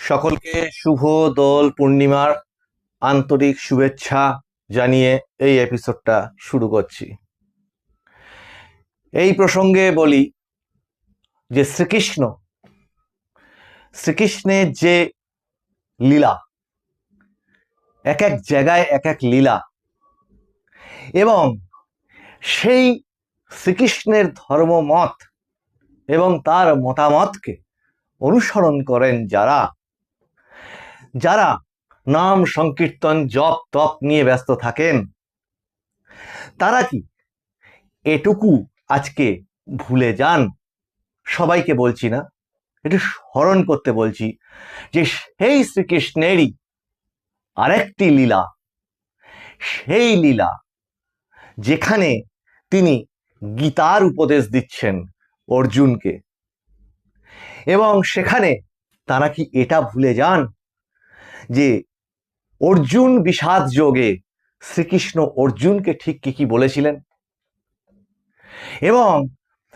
সকলকে শুভ দোল পূর্ণিমার আন্তরিক শুভেচ্ছা জানিয়ে এই এপিসোডটা শুরু করছি। এই প্রসঙ্গে বলি যে শ্রীকৃষ্ণের যে লীলা, এক এক জায়গায় এক এক লীলা, এবং সেই শ্রীকৃষ্ণের ধর্মমত এবং তার মতামতকে অনুসরণ করেন যারা নাম সংকীর্তন জপ তপ নিয়ে ব্যস্ত থাকেন, তারা কি এটুকু আজকে ভুলে যান? সবাইকে বলছি না, একটু স্মরণ করতে বলছি যে সেই শ্রীকৃষ্ণেরই আরেকটি লীলা, সেই লীলা যেখানে তিনি গীতার উপদেশ দিচ্ছেন অর্জুনকে, এবং সেখানে তারা কি এটা ভুলে যান যে অর্জুন বিষাদ যোগে শ্রীকৃষ্ণ অর্জুনকে ঠিক কি বলেছিলেন, এবং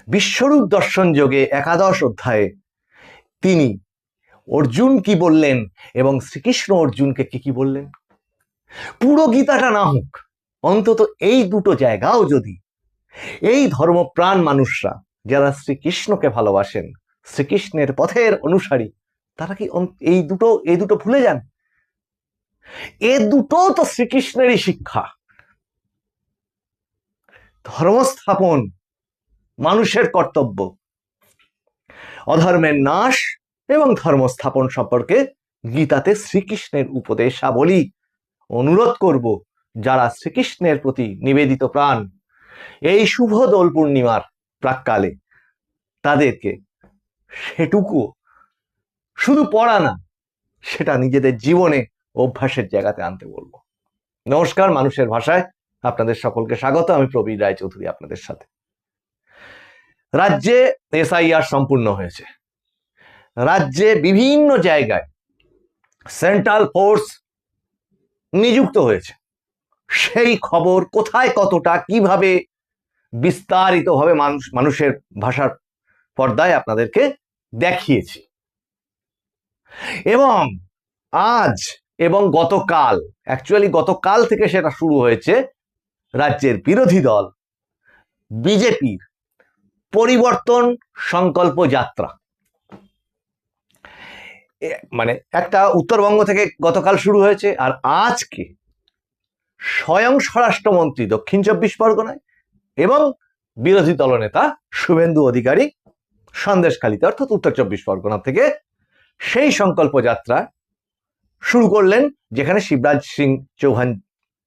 বিশ্বরূপ দর্শন যোগে 11 অধ্যায়ে তিনি অর্জুন কি বললেন এবং শ্রীকৃষ্ণ অর্জুনকে কি বললেন। পুরো গীতাটা না হোক, অন্তত এই দুটো জায়গাও যদি এই ধর্মপ্রাণ মানুষরা যারা শ্রীকৃষ্ণকে ভালোবাসেন, শ্রীকৃষ্ণের পথের অনুসারী, তারা কি এই দুটো ভুলে যান? এ দুটো তো শ্রীকৃষ্ণেরই শিক্ষা। ধর্মস্থাপন মানুষের কর্তব্য, অধর্মের নাশ এবং ধর্মস্থাপন সম্পর্কে গীতাতে শ্রীকৃষ্ণের উপদেশাবলী। অনুরোধ করব যারা শ্রীকৃষ্ণের প্রতি নিবেদিত প্রাণ, এই শুভ দোল পূর্ণিমার প্রাক্কালে তাদেরকে সেটুকু শুধু পড়া না, সেটা নিজেদের জীবনে অভ্যাসের জায়গাতে আনতে বলবো। নমস্কার, মানুষের ভাষায় আপনাদের সকলকে স্বাগত। আমি প্রবীর রায়চৌধুরী আপনাদের সাথে। রাজ্যে এসআইআর সম্পূর্ণ হয়েছে, রাজ্যে বিভিন্ন জায়গায় সেন্ট্রাল ফোর্স নিযুক্ত হয়েছে। সেই খবর কোথায় কতটা কিভাবে বিস্তারিতভাবে মানুষের ভাষার পর্দায় আপনাদেরকে দেখিয়েছি, এবং আজ এবং গতকাল, অ্যাকচুয়ালি গতকাল থেকে সেটা শুরু হয়েছে, রাজ্যের বিরোধী দল বিজেপির পরিবর্তন সংকল্প যাত্রা। মানে একটা উত্তরবঙ্গ থেকে গতকাল শুরু হয়েছে, আর আজকে স্বয়ং স্বরাষ্ট্রমন্ত্রী দক্ষিণ 24 পরগনায় এবং বিরোধী দলনেতা শুভেন্দু অধিকারী সন্দেশখালীতে, অর্থাৎ উত্তর 24 পরগনা থেকে সেই সংকল্প যাত্রা শুরু করলেন, যেখানে শিবরাজ সিং চৌহান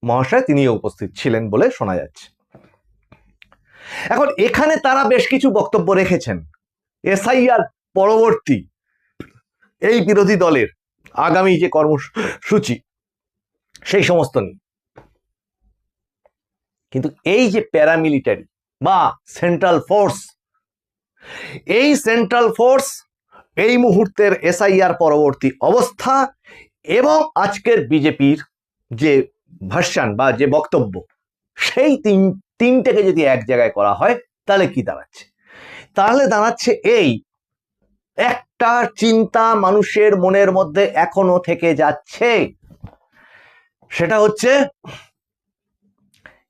মহাশয় তিনিও উপস্থিত ছিলেন বলে শোনা যাচ্ছে। এখন এখানে তারা বেশ কিছু বক্তব্য রেখেছেন এসআইআর পরবর্তী এই বিরোধী দলের আগামী যে কর্মসূচি সেই সমস্ত নিয়ে। কিন্তু এই যে প্যারামিলিটারি বা সেন্ট্রাল ফোর্স, এই সেন্ট্রাল ফোর্স এই মুহূর্তের এসআইআর পরবর্তী অবস্থা এবং আজকের বিজেপির যে ভার্সন বা যে বক্তব্য, সেই তিনটেকে যদি এক জায়গায় করা হয় তাহলে কি দাঁড়াচ্ছে? তাহলে দাঁড়াচ্ছে এই একটা চিন্তা মানুষের মনের মধ্যে এখনো থেকে যাচ্ছে, সেটা হচ্ছে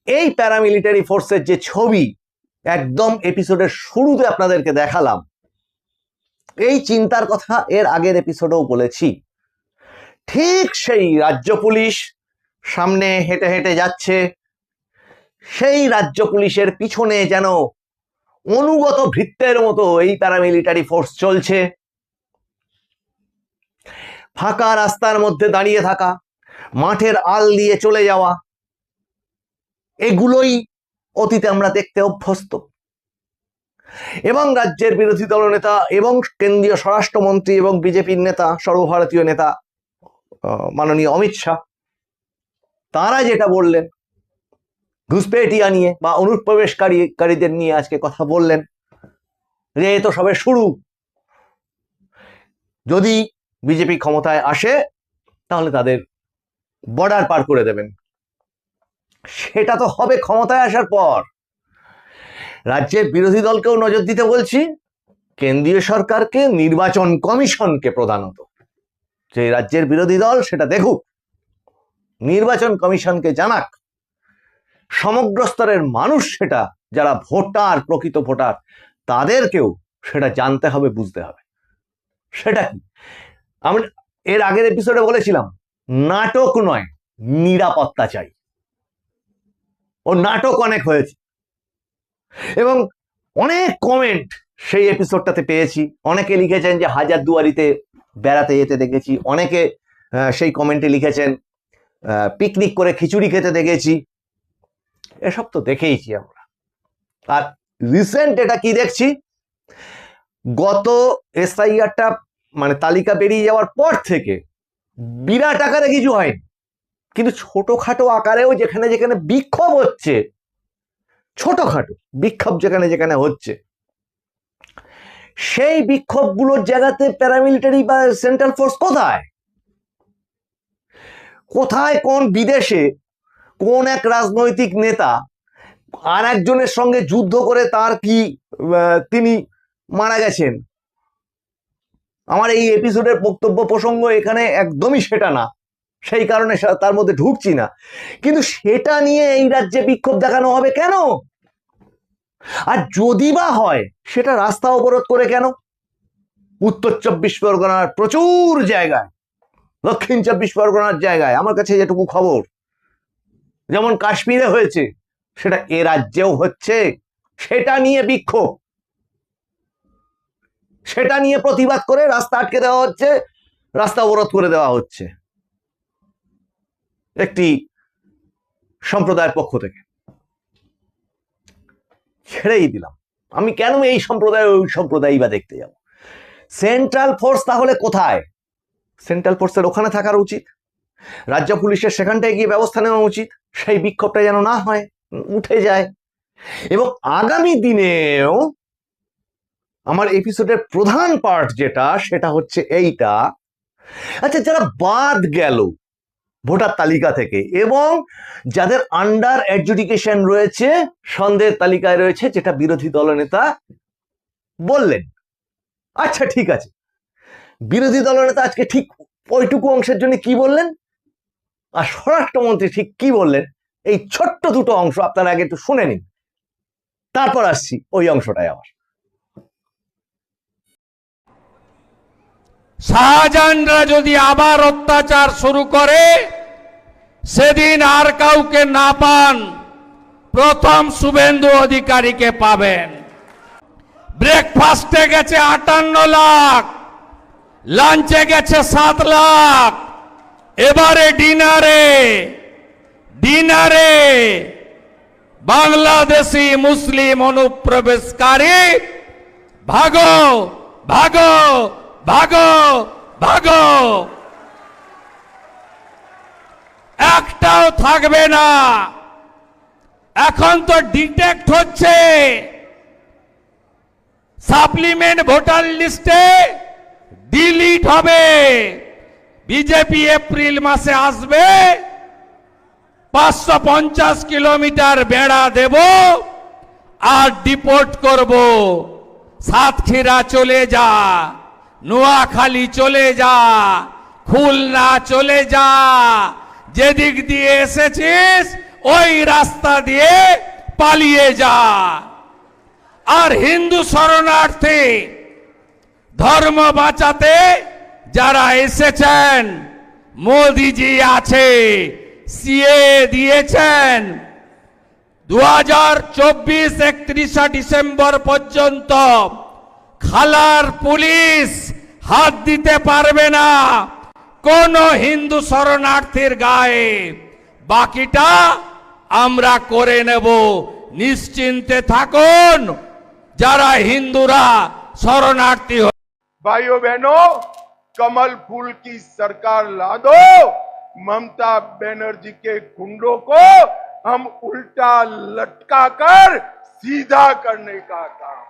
এই প্যারামিলিটারি ফোর্সের যে ছবি একদম এপিসোডের শুরুতে আপনাদেরকে দেখালাম, এই চিন্তার কথা এর আগের এপিসোডেও বলেছি। ঠিক সেই রাজ্য পুলিশ সামনে হেঁটে হেঁটে যাচ্ছে, সেই রাজ্য পুলিশের পিছনে যেন অনুগত ভৃত্যের মতো এই প্যারামিলিটারি ফোর্স চলছে। ফাঁকা রাস্তার মধ্যে দাঁড়িয়ে থাকা, মাঠের আল দিয়ে চলে যাওয়া, এগুলোই অতীতে আমরা দেখতে অভ্যস্ত। এবং রাজ্যের বিরোধী দলনেতা এবং কেন্দ্রীয় স্বরাষ্ট্রমন্ত্রী এবং বিজেপির নেতা, সর্বভারতীয় নেতা মাননীয় অমিত শাহ, তারা যেটা বললেন ঘুষপেটিয়া নিয়ে বা অনুপ্রবেশকারীদের নিয়ে আজকে কথা বললেন যে এ তো সবে শুরু, যদি বিজেপি ক্ষমতায় আসে তাহলে তাদের বর্ডার পার করে দেবেন। সেটা তো হবে ক্ষমতায় আসার পর। রাজ্যের বিরোধী দলকেও নজর দিতে বলছি, কেন্দ্রীয় সরকারকে, নির্বাচন কমিশনকে প্রধানত, যে রাজ্যের বিরোধী দল সেটা দেখুক, নির্বাচন কমিশনকে জানাক, সমগ্র স্তরের মানুষ সেটা, যারা ভোটার, প্রকৃত ভোটার, তাদেরকেও সেটা জানতে হবে, বুঝতে হবে সেটা কি। আমি এর আগের এপিসোডে বলেছিলাম নাটক নয়, নিরাপত্তা চাই। ও নাটক অনেক হয়েছে এবং অনেক কমেন্ট সেই এপিসোডটাতে পেয়েছি। অনেকে লিখেছেন যে হাজারদুয়ারিতে বেড়াতে যেতে দেখেছি, অনেকে সেই কমেন্টে লিখেছেন পিকনিক করে খিচুড়ি খেতে দেখেছি। এসব তো দেখেইছি আমরা। আর রিসেন্ট এটা কি দেখছি, গত এসআইআরটা মানে তালিকা বেরিয়ে যাওয়ার পর থেকে বিরাট আকারে কিছু হয়নি, কিন্তু ছোটখাটো আকারেও যেখানে যেখানে বিক্ষোভ হচ্ছে, ছোটখাটো বিক্ষোভ যেখানে যেখানে হচ্ছে, সেই বিক্ষোভগুলোর জায়গাতে প্যারামিলিটারি বা সেন্ট্রাল ফোর্স কোথায়? কোথায় কোন বিদেশে কোন এক রাজনৈতিক নেতা আর একজনের সঙ্গে যুদ্ধ করে তার কি তিনি মারা গেছেন? আমার এই এপিসোডের বক্তব্য প্রসঙ্গ এখানে একদমই সেটা না, সেই কারণে তার মধ্যে ঢুকছি না। কিন্তু সেটা নিয়ে এই রাজ্যে বিক্ষোভ দেখানো হবে কেন? আর যদি বা হয় সেটা রাস্তা অবরোধ করে কেন? উত্তর 24 পরগনার প্রচুর জায়গায়, দক্ষিণ 24 পরগনার জায়গায়, আমার কাছে যেটুকু খবর, যেমন কাশ্মীরে হয়েছে, সেটা এ রাজ্যেও হচ্ছে। সেটা নিয়ে বিক্ষোভ, সেটা নিয়ে প্রতিবাদ করে রাস্তা আটকে দেওয়া হচ্ছে, রাস্তা অবরোধ করে দেওয়া হচ্ছে একটি সম্প্রদায়ের পক্ষ থেকে। ছেড়েই দিলাম, আমি কেন এই সম্প্রদায় ওই সম্প্রদায়ই বা দেখতে যাব? সেন্ট্রাল ফোর্স তাহলে কোথায়? সেন্ট্রাল ফোর্সের ওখানে থাকার উচিত, রাজ্য পুলিশের সেখানটায় গিয়ে ব্যবস্থা নেওয়া উচিত, সেই বিক্ষোভটা যেন না হয়, উঠে যায়। এবং আগামী দিনেও আমার এপিসোডের প্রধান পার্ট যেটা, সেটা হচ্ছে এইটা, আচ্ছা যারা বাদ গেল ভোটার তালিকা থেকে এবং যাদের আন্ডার অ্যাডজুডিকেশন রয়েছে, সন্দেহের তালিকায় রয়েছে, যেটা বিরোধী দলনেতা বললেন, আচ্ছা ঠিক আছে, বিরোধী দলনেতা আজকে ঠিক ওইটুকু অংশের জন্য কি বললেন আর স্বরাষ্ট্রমন্ত্রী ঠিক কি বললেন, এই ছোট্ট দুটো অংশ আপনারা আগে একটু শুনে নিন, তারপর আসছি ওই অংশটায় আবার। শাহজাহানরা যদি আবার অত্যাচার শুরু করে, সেদিন আর কাউকে না পান, প্রথম শুভেন্দু অধিকারীকে পাবেন। ব্রেকফাস্টে গেছে 58 লাখ, লাঞ্চে গেছে 7 লাখ, এবারে ডিনারে বাংলাদেশি মুসলিম অনুপ্রবেশকারী ভাগো ভাগো ভাগো ভাগো, একটাও থাকবে না। এখন তো ডিটেক্ট হচ্ছে, সাপ্লিমেন্ট ভোটার লিস্টে ডিলিট হবে। বিজেপি এপ্রিল মাসে আসবে, 550 কিলোমিটার বেড়া দেব আর ডিপোর্ট করব। সাতক্ষীরা চলে যা, নোয়াখালী চলে যা, খুলনা চলে যা, যেদিক দিয়ে এসেছিস ওই রাস্তা দিয়ে পালিয়ে যা। আর হিন্দু শরণার্থী, ধর্ম বাঁচাতে যারা এসেছেন, মোদিজি আছে, সিএ দিয়েছেন, 2024 31 ডিসেম্বর পর্যন্ত খালার পুলিশ হাত দিতে পারবে না কোন হিন্দু শরণার্থীর গায়ে। বাকিটা আমরা করে নেব, নিশ্চিন্তে থাকুন। যারা হিন্দুরা শরণার্থী भाइयों बहनों, कमल फूल की सरकार ला दो। ममता बनर्जी के गुंडों को हम उल्टा लटका कर सीधा करने का काम,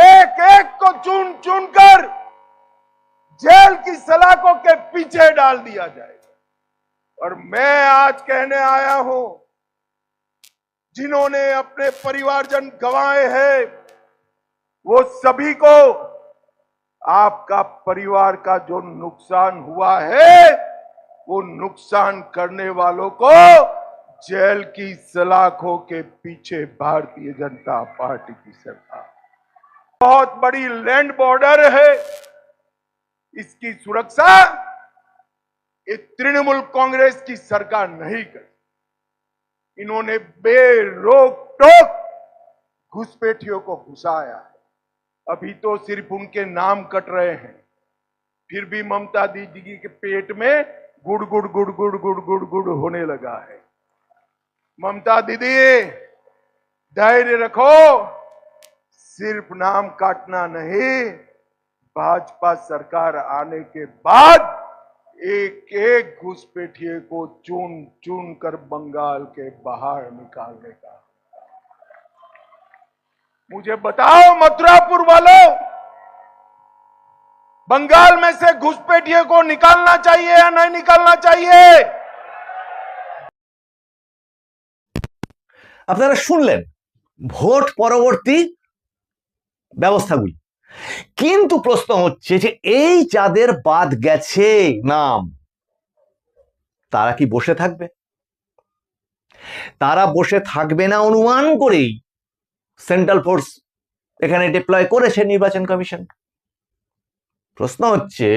एक एक को चुन चुन कर जेल की सलाखों के पीछे डाल दिया जाएगा। और मैं आज कहने आया हूं, जिन्होंने अपने परिवारजन गंवाए हैं, वो सभी को आपका परिवार का जो नुकसान हुआ है, वो नुकसान करने वालों को जेल की सलाखों के पीछे भारतीय जनता पार्टी की सरकार, बहुत बड़ी लैंड बॉर्डर है, इसकी सुरक्षा ये तृणमूल कांग्रेस की सरकार नहीं कर। इन्होंने बेरोक टोक घुसपैठियों को घुसाया है। अभी तो सिर्फ उनके नाम कट रहे हैं, फिर भी ममता दीदी के पेट में गुड़ गुड़ गुड़ गुड़ गुड़ गुड़ गुड़ होने लगा है। ममता दीदी, धैर्य रखो, सिर्फ नाम काटना नहीं, भाजपा सरकार आने के बाद एक एक घुसपैठिए को चुन चुन कर बंगाल के बाहर निकालने का। मुझे बताओ मथुरापुर वालों, बंगाल में से घुसपैठिए को निकालना चाहिए या नहीं निकालना चाहिए? আপনারা শুনলেন ভোট পরবর্তী ব্যবস্থাগুলি, কিন্তু প্রশ্ন হচ্ছে যে এই যাদের বাদ গেছে নাম, তারা কি বসে থাকবে? তারা বসে থাকবে না অনুমান করেই সেন্ট্রাল ফোর্স এখানে ডিপ্লয় করেছে নির্বাচন কমিশন। প্রশ্ন হচ্ছে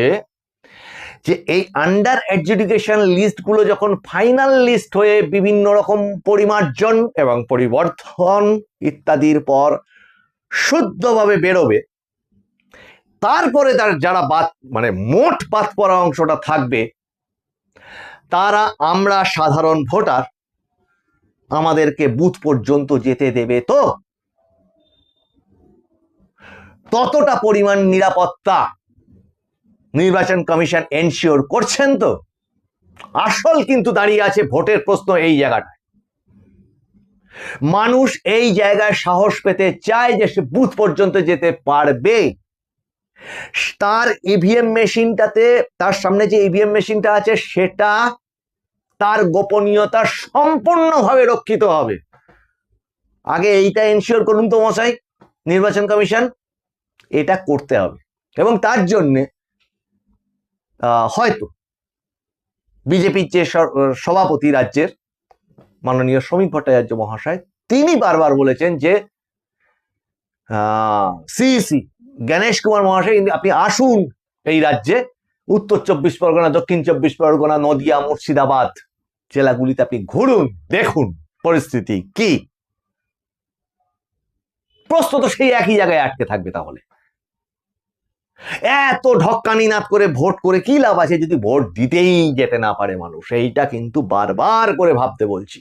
যে এই আন্ডার অ্যাডজুডিকেশন লিস্টগুলো যখন ফাইনাল লিস্ট হয়ে বিভিন্ন রকম পরিমার্জন এবং পরিবর্ধন ইত্যাদির পর শুদ্ধভাবে বেরোবে, তারপরে তার যারা বাদ মানে মোট বাদ পড়া অংশটা থাকবে, তারা আমরা সাধারণ ভোটার আমাদেরকে বুথ পর্যন্ত যেতে দেবে তো? ততটা পরিমাণ নিরাপত্তা নির্বাচন কমিশন এনশিওর করছেন তো? আসল কিন্তু দাঁড়িয়ে আছে ভোটের প্রশ্ন এই জায়গাটায়। মানুষ এই জায়গায় সাহস পেতে চায় যে সে বুথ পর্যন্ত যেতে পারবে। তার ইভিএম মেশিনটাতে, তার সামনে যে ইভিএম মেশিনটা আছে, সেটা তার গোপনীয়তা সম্পূর্ণভাবে রক্ষিত হবে। আগে এইটা এনশিওর করুন তো মশাই নির্বাচন কমিশন, এটা করতে হবে। এবং তার জন্যে হয়তো বিজেপির যে সভাপতি রাজ্যের মাননীয় শ্রমিক ভট্টাচার্য মহাশয়, তিনি বারবার বলেছেন যে সিইসি গণেশ কুমার মহাশয় আপনি আসুন এই রাজ্যে, উত্তর 24 পরগনা, দক্ষিণ 24 পরগনা, নদিয়া, মুর্শিদাবাদ জেলাগুলিতে আপনি ঘুরুন, দেখুন পরিস্থিতি কি। প্রশ্ন তো সেই একই জায়গায় আটকে থাকবে। তাহলে এত ঢক্কানি নাদ করে ভোট করে কি লাভ আছে যদি ভোট দিতেই যেতে না পারে মানুষ? এইটা কিন্তু বারবার করে ভাবতে বলছি,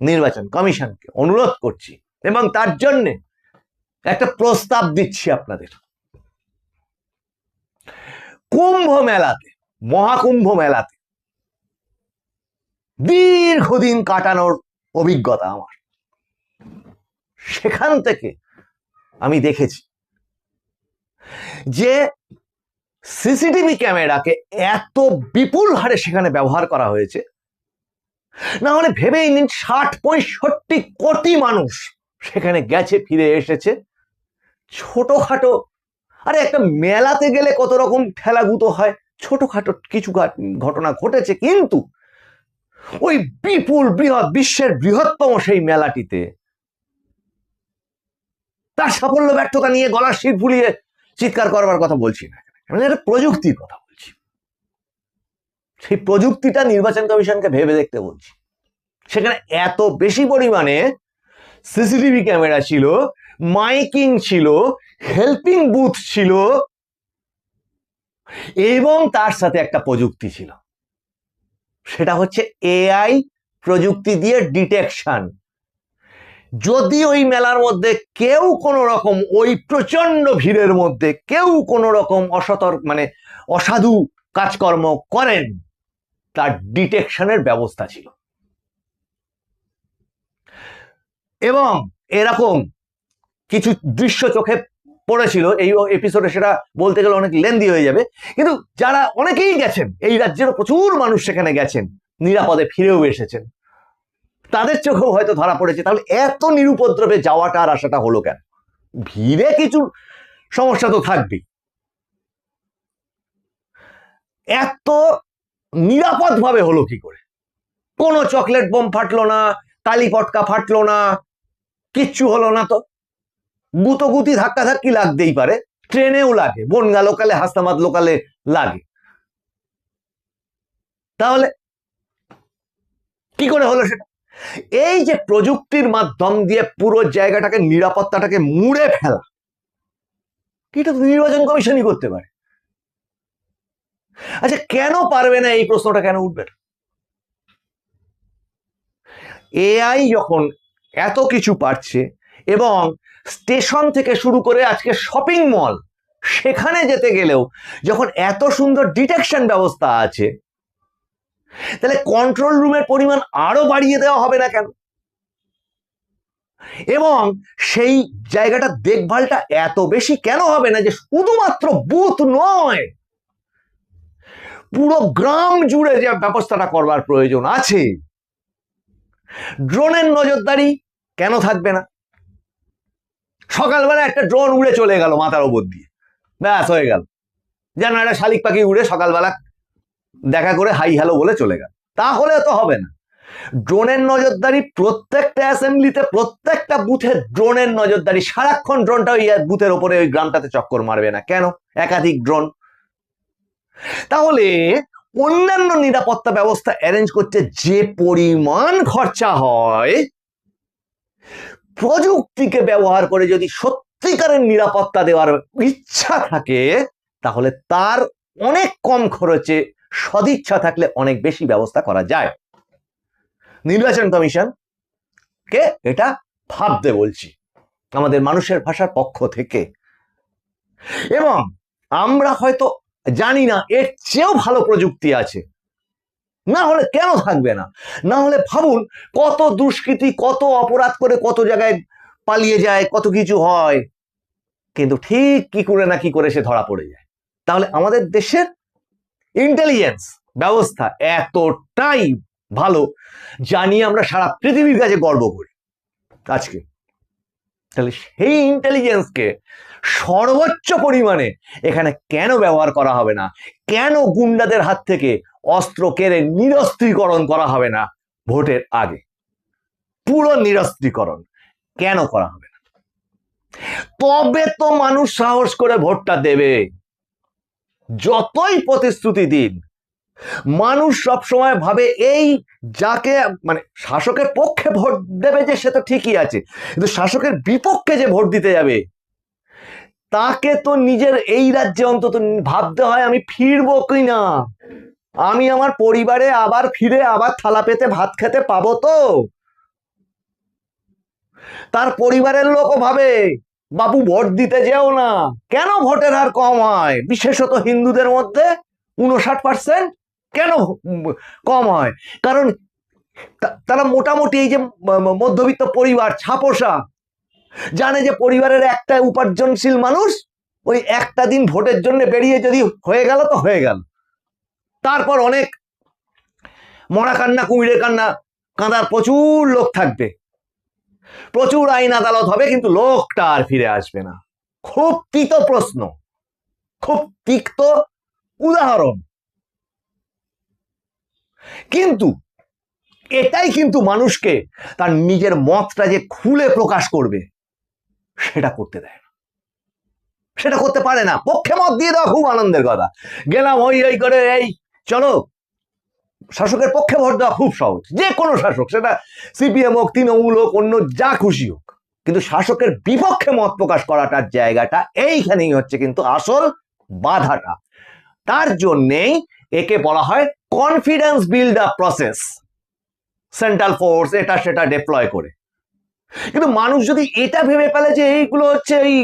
নির্বাচন কমিশনকে অনুরোধ করছি, এবং তার জন্য একটা প্রস্তাব দিচ্ছি আপনাদের। কুম্ভ মেলাতে, মহাকুম্ভ মেলাতে দীর্ঘদিন কাটানোর অভিজ্ঞতা আমার, সেখান থেকে আমি দেখেছি যে সিসিটিভি ক্যামেরাকে এত বিপুল হারে সেখানে ব্যবহার করা হয়েছে, না হলে ভেবেই নিন 60-65 কোটি মানুষ সেখানে গেছে, ফিরে এসেছে। ছোটখাটো, আরে একটা মেলাতে গেলে কত রকম ঠেলাগুতো হয়, ছোটখাটো কিছু ঘটনা ঘটেছে, কিন্তু ওই বিপুল বৃহৎ, বিশ্বের বৃহত্তম সেই মেলাটিতে তার সাফল্য ব্যর্থতা নিয়ে গলার শির ফুলিয়ে চিৎকার করবার কথা বলছি না, মানে একটা প্রযুক্তির কথা বলছি। সেই প্রযুক্তিটা নির্বাচন কমিশনকে ভেবে দেখতে বলছি। সেখানে এত বেশি পরিমাণে সিসিটিভি ক্যামেরা ছিল, মাইকিং ছিল, হেল্পিং বুথ ছিল, এবং তার সাথে একটা প্রযুক্তি ছিল, সেটা হচ্ছে এআই প্রযুক্তি দিয়ে ডিটেকশন। যদি ওই মেলার মধ্যে কেউ কোনো রকম ওই প্রচন্ড ভিড়ের মধ্যে কেউ কোনো রকম অসাধু কাজকর্ম করেন, তার ডিটেকশনের ব্যবস্থা ছিল। এবং এরকম কিছু দৃশ্য চোখে পড়েছিল এই এপিসোডে, সেটা বলতে গেলে অনেক লেন্দি হয়ে যাবে, কিন্তু যারা অনেকেই গেছেন, এই রাজ্যেরও প্রচুর মানুষ সেখানে গেছেন, নিরাপদে ফিরেও এসেছেন, তাদের চোখেও হয়তো ধরা পড়েছে। তাহলে এত নিরুপদ্রবে যাওয়াটা আর আসাটা হলো কেন? ভিড়ে কিছু সমস্যা তো থাকবেই, এত নিরাপদ ভাবে হলো কি করে? কোনো চকলেট বোম ফাটলো না, তালি পটকা ফাটলো না, কিচ্ছু হলো না। তো গুতোগুতি ধাক্কাধাক্কি লাগতেই পারে, ট্রেনেও লাগে, বনগা লোকালে, হাসনাবাদ লোকালে লাগে। তাহলে কি করে হলো সেটা? এই যে প্রযুক্তির মাধ্যম দিয়ে পুরো জায়গাটাকে, নিরাপত্তাটাকে মুড়ে ফেলা, এটা তো নির্বাচন কমিশনই করতে পারে। আচ্ছা, কেন পারবে না? এই প্রশ্নটা কেন উঠবে? এআই যখন এত কিছু পারছে, এবং স্টেশন থেকে শুরু করে আজকে শপিং মল, সেখানে যেতে গেলেও যখন এত সুন্দর ডিটেকশন ব্যবস্থা আছে, তাহলে কন্ট্রোল রুমের পরিমাণ আরো বাড়িয়ে দেওয়া হবে না কেন? এবং সেই জায়গাটা দেখভালটা এত বেশি কেন হবে না যে শুধুমাত্র বুথ নয়, পুরো গ্রাম জুড়ে যে ব্যবস্থাটা করবার প্রয়োজন আছে? ড্রোনের নজরদারি কেন থাকবে না? সকালবেলা একটা ড্রোন উড়ে চলে গেল মাথার ওপর দিয়ে, ব্যাস হয়ে গেল, যেন একটা শালিক পাখি উড়ে সকালবেলা দেখা করে হাই হ্যালো বলে চলে গেল। তাহলে তো হবে না। ড্রোনের নজরদারি প্রত্যেকটা অ্যাসেম্বলিতে, প্রত্যেকটা বুথে ড্রোনের নজরদারি, সারাক্ষণ ড্রোনটা ওই বুথের ওপরে ওই গ্রামটাতে চক্কর মারবে না কেন? একাধিক ড্রোন। তাহলে অন্যান্য নিরাপত্তা ব্যবস্থা অ্যারেঞ্জ করতে যে পরিমাণ খরচা হয়, প্রযুক্তিকে ব্যবহার করে যদি সত্যিকারের নিরাপত্তা দেওয়ার ইচ্ছা থাকে, তাহলে তার অনেক কম খরচে, সদিচ্ছা থাকলে অনেক বেশি ব্যবস্থা করা যায়। নির্বাচন কমিশন কে এটা ভাবতে বলছি, আমাদের মানুষের ভাষার পক্ষ থেকে। এবং আমরা হয়তো জানি না এর চেয়েও ভালো প্রযুক্তি আছে, না হলে কেন থাকবে না? না হলে ভাবুন, কত দুষ্কৃতী, কত অপরাধ করে কত জায়গায় পালিয়ে যায়, কত কিছু হয়, কিন্তু ঠিক কি করে না কি করে সে ধরা পড়ে যায়। তাহলে আমাদের দেশের ইন্টেলিজেন্স ব্যবস্থা এতটাই ভালো, জানি আমরা সারা পৃথিবীর কাছে গর্ব করি আজকে। তাহলে সেই ইন্টেলিজেন্সকে সর্বোচ্চ পরিমাণে এখানে কেন ব্যবহার করা হবে না? কেন গুন্ডাদের হাত থেকে অস্ত্র কেড়ে নিরস্ত্রীকরণ করা হবে না ভোটের আগে? পুরো নিরস্ত্রীকরণ কেন করা হবে না? তবে তো মানুষ সাহস করে ভোটটা দেবে। যতই প্রতিশ্রুতি দিন, মানুষ সবসময় ভাবে এই যাকে শাসকের পক্ষে ভোট দেবে যে সে তো ঠিকই আছে, কিন্তু শাসকের বিপক্ষে যে ভোট দিতে যাবে, তাকে তো নিজের এই রাজ্যে অন্তত ভাবতে হয় আমি ফিরবো কিনা, আমি আমার পরিবারে আবার ফিরে আবার থালা পেতে ভাত খেতে পাবো তো। তার পরিবারের লোকও ভাবে বাবু ভোট দিতে যেও না। কেন ভোটের হার কম হয়, বিশেষত হিন্দুদের মধ্যে 59%? কেন কম হয়? কারণ তারা মোটামুটি এই যে মধ্যবিত্ত পরিবার, ছাপোষা, জানে যে পরিবারের একটা উপার্জনশীল মানুষ ওই একটা দিন ভোটের জন্য বেরিয়ে যদি হয়ে গেল তো হয়ে গেল, তারপর অনেক মরা কান্না, কুমিরে কান্না কাঁদার প্রচুর লোক থাকবে, প্রচুর আইন আদালত হবে, কিন্তু লোকটা আর ফিরে আসবে না। খুব তিক্ত প্রশ্ন, খুব তিক্ত উদাহরণ, কিন্তু এটাই কিন্তু মানুষকে তার নিজের মতটা যে খুলে প্রকাশ করবে সেটা করতে দেয় না, সেটা করতে পারে না। পক্ষে মত দিয়ে দেওয়া খুব আনন্দের কথা, গেলাম ওই ওই করে এই চলো, শাসকের পক্ষে ভোট দেওয়া খুব সহজ, যে কোনো শাসক, সেটা সিপিএম হোক, তৃণমূল হোক, অন্য যা খুশি হোক, কিন্তু শাসকের বিপক্ষে মত প্রকাশ করাটার জায়গাটা এইখানেই হচ্ছে কিন্তু আসল বাধাটা। তার জন্যেই একে বলা হয় confidence build up process. Central force এটা সেটা ডিপ্লয় করে কিন্তু মানুষ যদি এটা ভেবে ফেলে যে এইগুলো হচ্ছে এই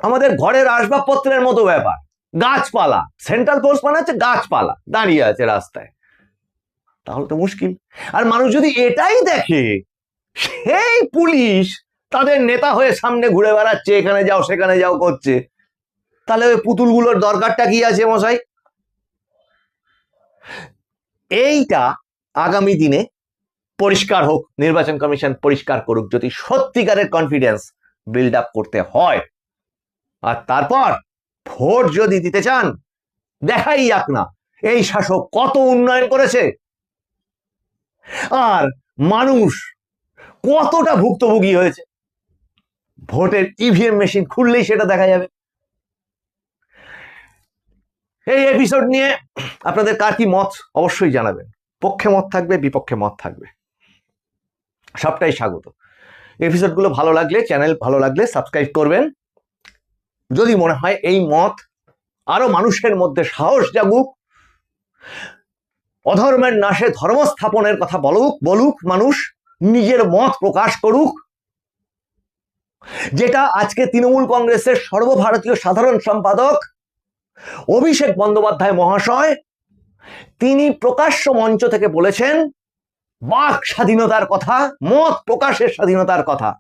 আমাদের ঘরের আসবাবপত্রের মতো ব্যাপার, গাছপালা, সেন্ট্রাল ফোর্স মানে হচ্ছে গাছপালা দাঁড়িয়ে আছে রাস্তায়, তাহলে তো মুশকিল। আর মানুষ যদি এটাই দেখে সেই পুলিশ তাদের নেতা হয়ে সামনে ঘুরে বেড়াচ্ছে, এখানে যাও সেখানে যাও করছে, তাহলে ওই পুতুলগুলোর দরকারটা কি আছে মশাই? এইটা আগামী দিনে পরিষ্কার হোক, নির্বাচন কমিশন পরিষ্কার করুক, যদি সত্যিকারের কনফিডেন্স বিল্ড আপ করতে হয়। আর তারপর ভোট যদি দিতে চান, দেখাই যাক না এই শাসক কত উন্নয়ন করেছে আর মানুষ কতটা ভুক্তভোগী হয়েছে। ভোটের ইভিএম মেশিন খুললেই সেটা দেখা যাবে। এই এপিসোড নিয়ে আপনাদের কার কি মত অবশ্যই জানাবেন, পক্ষে মত থাকবে, বিপক্ষে মত থাকবে, সবটাই স্বাগত। এপিসোডগুলো ভালো লাগলে, চ্যানেল ভালো লাগলে সাবস্ক্রাইব করবেন। যদি মনে হয় এই মত আরো মানুষের মধ্যে সাহস জাগুক, অধর্মের নাশে ধর্ম স্থাপনের কথা বলুক, মানুষ নিজের মত প্রকাশ করুক, যেটা আজকে তৃণমূল কংগ্রেসের সর্বভারতীয় সাধারণ সম্পাদক অভিষেক বন্দ্যোপাধ্যায় মহাশয় তিনি প্রকাশ্য মঞ্চ থেকে বলেছেন, বাক স্বাধীনতার কথা, মত প্রকাশের স্বাধীনতার কথা,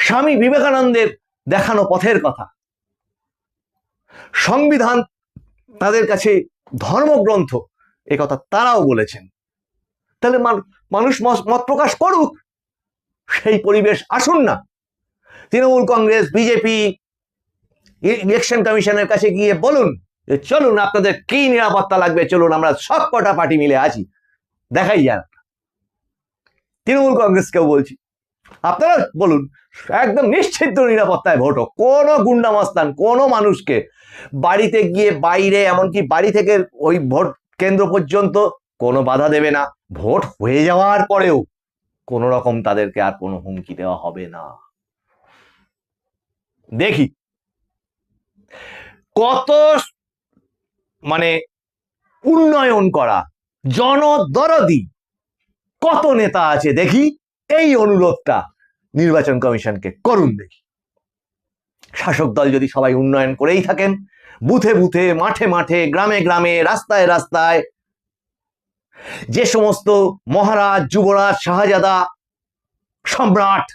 স্বামী বিবেকানন্দের দেখানো পথের কথা, সংবিধান তাদের কাছে ধর্মগ্রন্থ, এ কথা তারাও বলেছেন। তাহলে মানুষ মত প্রকাশ করুক, সেই পরিবেশ আসুন না। তৃণমূল কংগ্রেস, বিজেপি, ইলেকশন কমিশনের কাছে গিয়ে বলুন যে চলুন আপনাদের কি নিরাপত্তা লাগবে, চলুন আমরা সব কটা পার্টি মিলে আছি, দেখাই যান। তৃণমূল কংগ্রেসকেও বলছি, আপনারা বলুন একদম নিশ্চিত নিরাপত্তায় ভোট হোক, কোনো গুন্ডামস্তান কোনো মানুষকে বাড়িতে গিয়ে বাইরে, এমনকি বাড়ি থেকে ওই ভোট কেন্দ্র পর্যন্ত কোনো বাধা দেবে না। ভোট হয়ে যাওয়ার পরেও কোনো রকম তাদেরকে আর কোনো হুমকি দেওয়া হবে না। দেখি কত মানে উন্নয়ন করা জনদরদি কত নেতা আছে, দেখি এই অনুরোধটা নির্বাচন কমিশনকে করুন। দেখি শাসক দল যদি সবাই উন্নয়ন করেই থাকেন, বুথে বুথে, মাঠে মাঠে, গ্রামে গ্রামে, রাস্তায় রাস্তায় যে সমস্ত মহারাজ, যুবরাজ, শাহজাদা, সম্রাট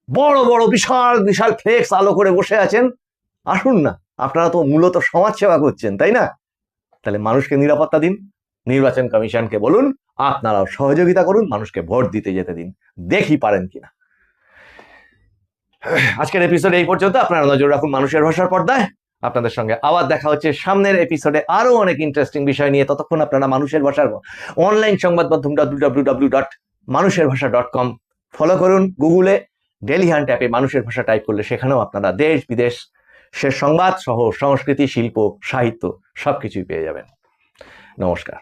বড় বড় বিশাল বিশাল ফ্লেক্স আলো করে বসে আছেন, আসুন না, আপনারা তো মূলত সমাজ সেবা করছেন, তাই না? তাহলে মানুষকে নিরাপত্তা দিন, নির্বাচন কমিশনকে বলুন আপনারাও সহযোগিতা করুন, মানুষকে ভোট দিতে যেতে দিন, দেখি পারেন কিনা। আজকের এপিসোডে এই পর্যন্ত। আপনারা নজর রাখুন মানুষের ভাষার পর্দায়। আপনাদের সঙ্গে আবার দেখা হচ্ছে সামনের এপিসোডে আরো অনেক ইন্টারেস্টিং বিষয় নিয়ে। ততক্ষণ আপনারা মানুষের ভাষার অনলাইন সংবাদ মাধ্যম www.মানুষেরভাষা.com ফলো করুন। গুগলে ডেইলি হান্ট অ্যাপে মানুষের ভাষা টাইপ করলে সেখানেও আপনারা দেশ বিদেশ সে সংবাদ সহ সংস্কৃতি, শিল্প, সাহিত্য সবকিছুই পেয়ে যাবেন। নমস্কার।